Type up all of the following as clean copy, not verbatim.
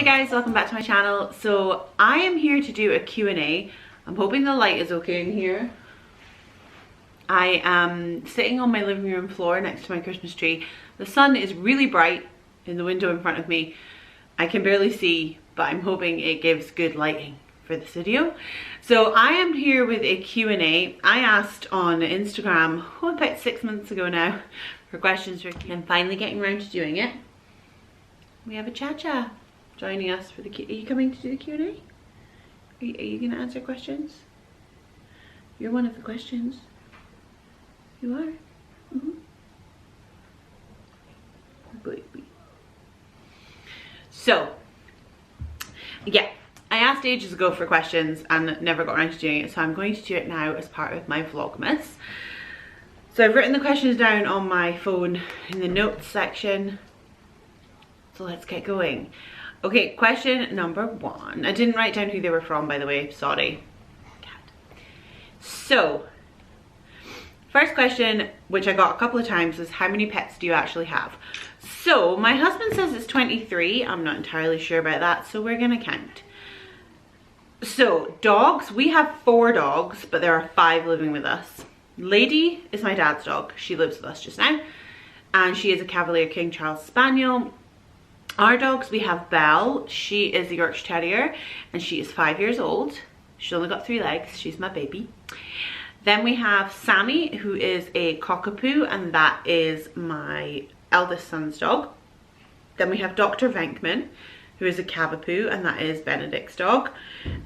guys, welcome back to my channel. So I am here to do a Q&A. I'm hoping the light is okay in here. I am sitting on my living room floor next to my Christmas tree. The sun is really bright in the window in front of me. I can barely see, but I'm hoping it gives good lighting for this video. So I am here with a Q&A. I asked on Instagram, about 6 months ago now, for questions for Q&A. I'm finally getting around to doing it. We have a Cha-Cha joining us for the Q&A. Are you coming to do the Q&A? Are you going to answer questions? You're one of the questions. You are? Baby. So, yeah. I asked ages ago for questions and never got around to doing it, so I'm going to do it now as part of my Vlogmas. So I've written the questions down on my phone in the notes section. So let's get going. Okay, question number 1. I didn't write down who they were from, by the way, sorry. So, first question, which I got a couple of times, is how many pets do you actually have? So, my husband says it's 23. I'm not entirely sure about that, so we're gonna count. So, dogs, we have 4 dogs, but there are 5 living with us. Lady is my dad's dog. She lives with us just now. And she is a Cavalier King Charles Spaniel. Our dogs, we have Belle. She is a Yorkshire Terrier and she is 5 years old. She's only got 3 legs. She's my baby. Then we have Sammy, who is a Cockapoo, and that is my eldest son's dog. Then we have Dr. Venkman, who is a Cavapoo, and that is Benedict's dog.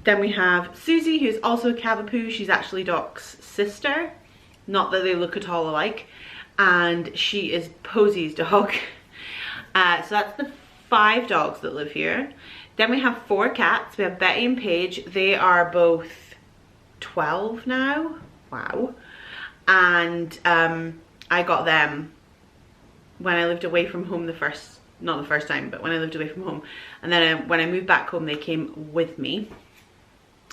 Then we have Susie, who's also a Cavapoo. She's actually Doc's sister. Not that they look at all alike. And she is Posey's dog. So that's the 5 dogs that live here. Then we have 4 cats. We have Betty and Paige. They are both 12 now. Wow. And I got them when I lived away from home not the first time, but when I lived away from home. And then when I moved back home, they came with me.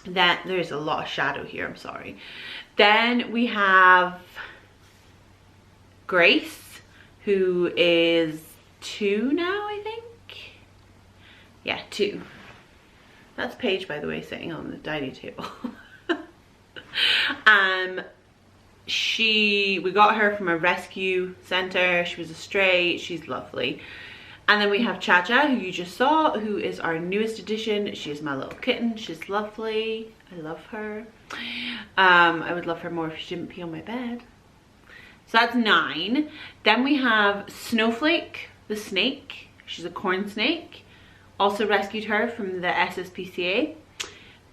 Then there's a lot of shadow here, I'm sorry. Then we have Grace, who is 2 now, I think. Yeah, 2. That's Paige, by the way, sitting on the dining table. We got her from a rescue center. She was a stray. She's lovely. And then we have Cha-Cha, who you just saw, who is our newest addition. She's my little kitten. She's lovely. I love her. I would love her more if she didn't pee on my bed. So that's 9. Then we have Snowflake, the snake. She's a corn snake. Also rescued her from the SSPCA.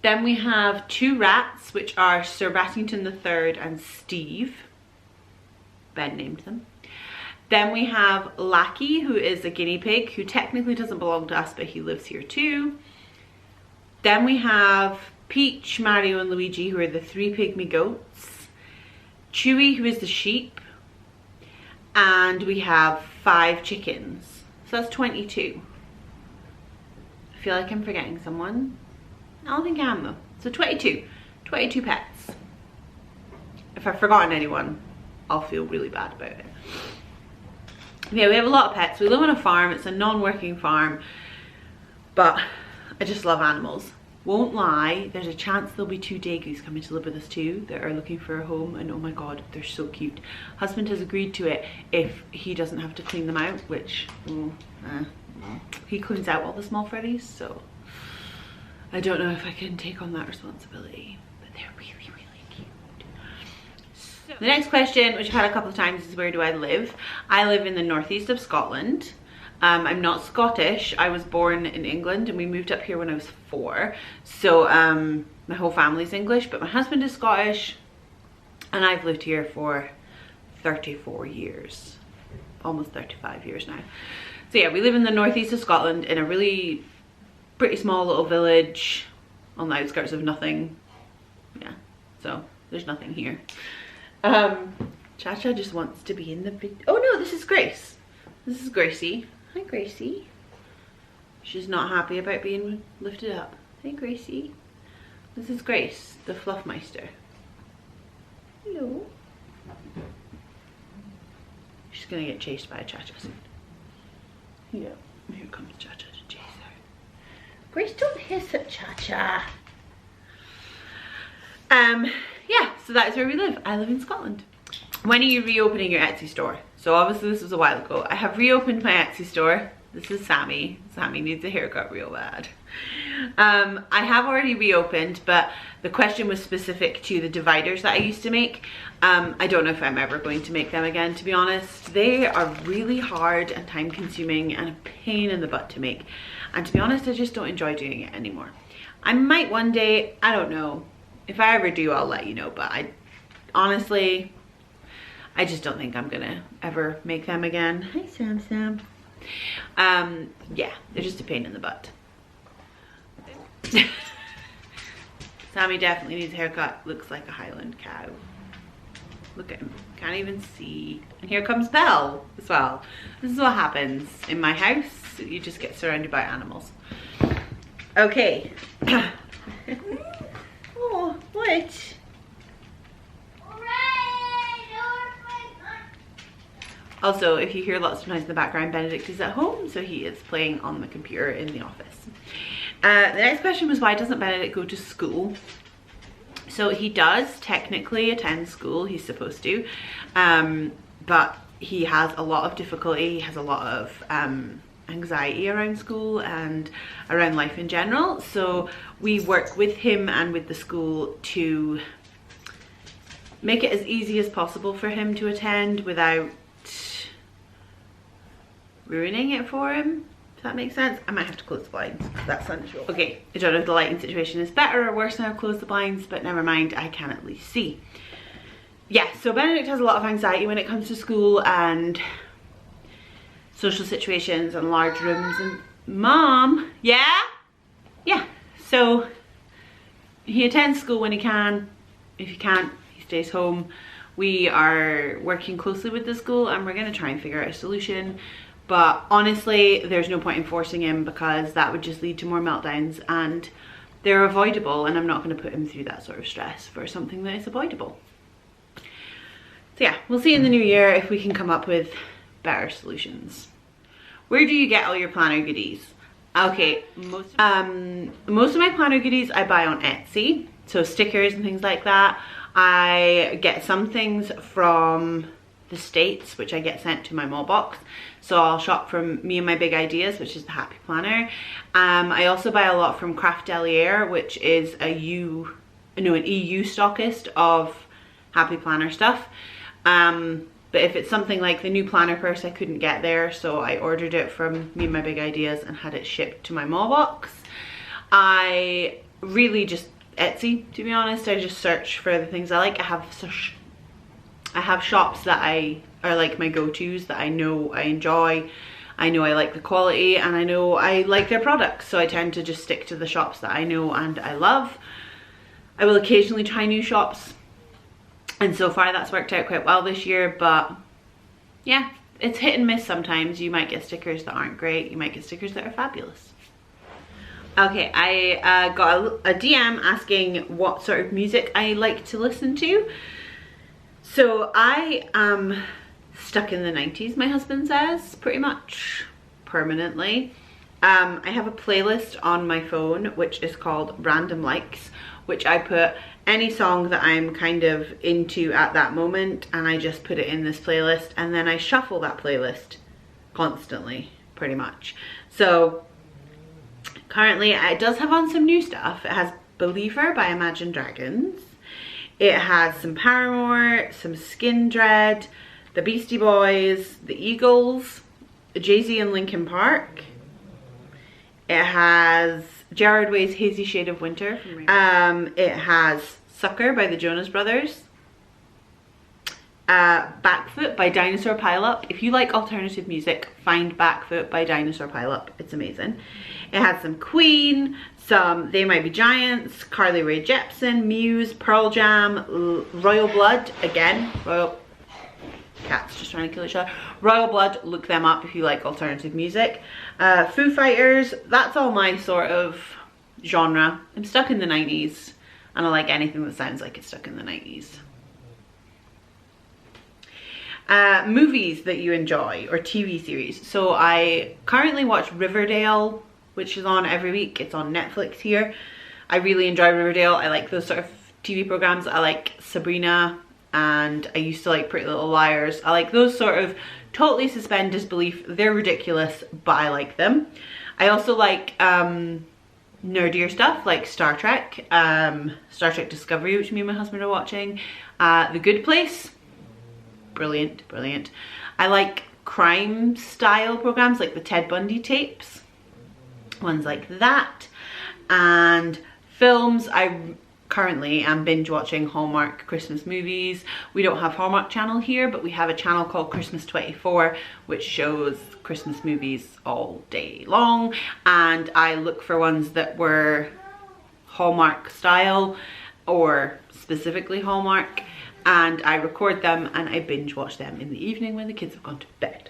Then we have 2 rats, which are Sir Rattington III and Steve. Ben named them. Then we have Lackey, who is a guinea pig, who technically doesn't belong to us, but he lives here too. Then we have Peach, Mario, and Luigi, who are the 3 pygmy goats. Chewy, who is the sheep. And we have 5 chickens. So that's 22. I feel like I'm forgetting someone. I don't think I am though. So 22. 22 pets. If I've forgotten anyone, I'll feel really bad about it. Yeah, we have a lot of pets. We live on a farm. It's a non-working farm. But I just love animals. Won't lie, there's a chance there'll be 2 Dagoos coming to live with us too that are looking for a home, and oh my god, they're so cute. Husband has agreed to it if he doesn't have to clean them out, which he cleans out all the small freddies, so I don't know if I can take on that responsibility, but they're really, really cute. So, the next question, which I've had a couple of times, is where do I live? I live in the northeast of Scotland. I'm not Scottish. I was born in England and we moved up here when I was 4. So my whole family's English, but my husband is Scottish and I've lived here for 34 years, almost 35 years now. So yeah, we live in the northeast of Scotland in a really pretty small little village on the outskirts of nothing. Yeah, so there's nothing here. Cha-Cha just wants to be in the video. Oh no, this is Grace. This is Gracie. Hi Gracie. She's not happy about being lifted up. Hey Gracie. This is Grace, the Fluffmeister. Hello. She's gonna get chased by a Cha-Cha soon. Yeah, here comes Cha-Cha to chase her. Grace, don't hiss at Cha-Cha. Yeah, so that's where we live. I live in Scotland. When are you reopening your Etsy store? So obviously this was a while ago. I have reopened my Etsy store. This is Sammy. Sammy needs a haircut real bad. I have already reopened, but the question was specific to the dividers that I used to make. I don't know if I'm ever going to make them again, to be honest. They are really hard and time consuming and a pain in the butt to make. And to be honest, I just don't enjoy doing it anymore. I might one day, I don't know. If I ever do, I'll let you know, but honestly, I just don't think I'm gonna ever make them again. Hi, Sam. Yeah, they're just a pain in the butt. Sammy definitely needs a haircut. Looks like a Highland cow. Look at him, can't even see. And here comes Belle as well. This is what happens in my house. You just get surrounded by animals. Okay. Oh, what? Also, if you hear lots of noise in the background, Benedict is at home, so he is playing on the computer in the office. The next question was, why doesn't Benedict go to school? So he does technically attend school, he's supposed to, but he has a lot of difficulty, he has a lot of anxiety around school and around life in general. So we work with him and with the school to make it as easy as possible for him to attend without ruining it for him, if that makes sense. I might have to close the blinds, that's unusual. Okay, I don't know if the lighting situation is better or worse now I've closed the blinds, but never mind, I can at least see. Yeah, so Benedict has a lot of anxiety when it comes to school and social situations and large rooms and Mom, yeah? Yeah, so he attends school when he can. If he can't, he stays home. We are working closely with the school and we're gonna try and figure out a solution. But honestly, there's no point in forcing him because that would just lead to more meltdowns and they're avoidable, and I'm not going to put him through that sort of stress for something that is avoidable. So yeah, we'll see in the new year if we can come up with better solutions. Where do you get all your planner goodies? Okay, most of my planner goodies I buy on Etsy, so stickers and things like that. I get some things from the States, which I get sent to my mailbox. So I'll shop from Me and My Big Ideas, which is the Happy Planner. I also buy a lot from Craft Delier, which is an EU stockist of Happy Planner stuff. But if it's something like the new planner purse, I couldn't get there, so I ordered it from Me and My Big Ideas and had it shipped to my mailbox. I really just Etsy, to be honest. I just search for the things I like. I have shops that are like my go-tos that I know I enjoy. I know I like the quality and I know I like their products, so I tend to just stick to the shops that I know and I love. I will occasionally try new shops, and so far that's worked out quite well this year, but yeah, it's hit and miss sometimes. You might get stickers that aren't great, you might get stickers that are fabulous. Okay, I got a DM asking what sort of music I like to listen to. So I am stuck in the 90s, my husband says, pretty much permanently. I have a playlist on my phone which is called Random Likes, which I put any song that I'm kind of into at that moment and I just put it in this playlist, and then I shuffle that playlist constantly, pretty much. So currently it does have on some new stuff. It has Believer by Imagine Dragons. It has some Paramore, some Skin Dread, the Beastie Boys, the Eagles, Jay-Z and Linkin Park. It has Gerard Way's Hazy Shade of Winter. It has Sucker by the Jonas Brothers. Backfoot by Dinosaur Pileup. If you like alternative music, find Backfoot by Dinosaur Pileup. It's amazing. It has some Queen, some They Might Be Giants, Carly Rae Jepsen, Muse, Pearl Jam, Royal Blood, again, cats just trying to kill each other. Royal Blood, look them up if you like alternative music. Foo Fighters, that's all my sort of genre. I'm stuck in the 90s and I like anything that sounds like it's stuck in the 90s. Movies that you enjoy or TV series. So I currently watch Riverdale which is on every week. It's on Netflix here. I really enjoy Riverdale. I like those sort of TV programs. I like Sabrina, and I used to like Pretty Little Liars. I like those sort of totally suspend disbelief. They're ridiculous, but I like them. I also like nerdier stuff like Star Trek Discovery, which me and my husband are watching. The Good Place, brilliant, brilliant. I like crime style programs like the Ted Bundy tapes, ones like that. And films, I currently am binge watching Hallmark Christmas movies. We don't have Hallmark channel here, but we have a channel called Christmas 24, which shows Christmas movies all day long, and I look for ones that were Hallmark style or specifically Hallmark, and I record them and I binge watch them in the evening when the kids have gone to bed.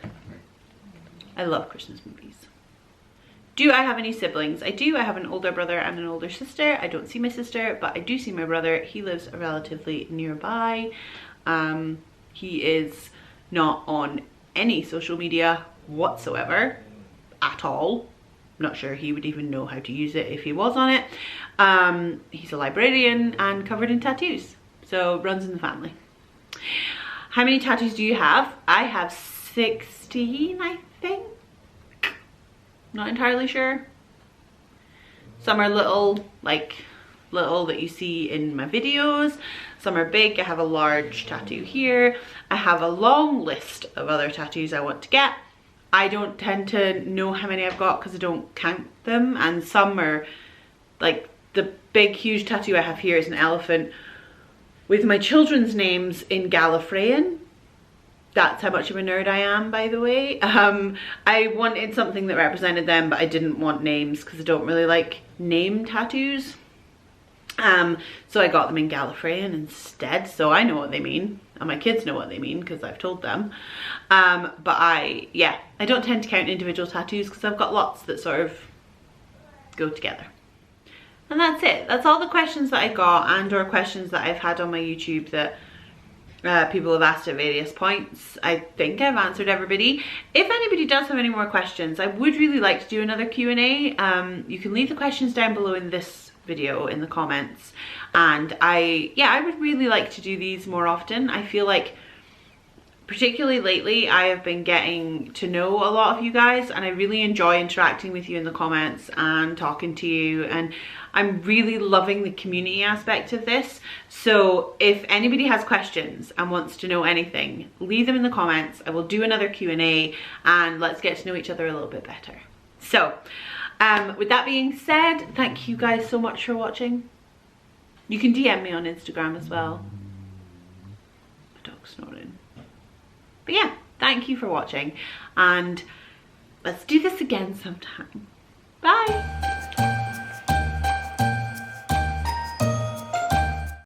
I love Christmas movies. Do I have any siblings? I do. I have an older brother and an older sister. I don't see my sister, but I do see my brother. He lives relatively nearby. He is not on any social media whatsoever at all. I'm not sure he would even know how to use it if he was on it. He's a librarian and covered in tattoos, so runs in the family. How many tattoos do you have? I have 16, I think. Not entirely sure. Some are little, like little that you see in my videos. Some are big. I have a large tattoo here. I have a long list of other tattoos I want to get. I don't tend to know how many I've got because I don't count them, and some are like the big huge tattoo I have here is an elephant with my children's names in Gallifreyan. That's how much of a nerd I am, by the way. I wanted something that represented them, but I didn't want names because I don't really like name tattoos. So I got them in Gallifreyan instead, so I know what they mean, and my kids know what they mean because I've told them. But I don't tend to count individual tattoos because I've got lots that sort of go together. And that's it. That's all the questions that I got, and or questions that I've had on my YouTube that people have asked at various points. I think I've answered everybody. If anybody does have any more questions, I would really like to do another Q&A. You can leave the questions down below in this video in the comments, and I would really like to do these more often. I feel like particularly lately I have been getting to know a lot of you guys, and I really enjoy interacting with you in the comments and talking to you, and I'm really loving the community aspect of this. So if anybody has questions and wants to know anything, leave them in the comments. I will do another Q&A and let's get to know each other a little bit better. So with that being said, thank you guys so much for watching. You can DM me on Instagram as well. My dog's snoring. But yeah, thank you for watching, and let's do this again sometime. Bye.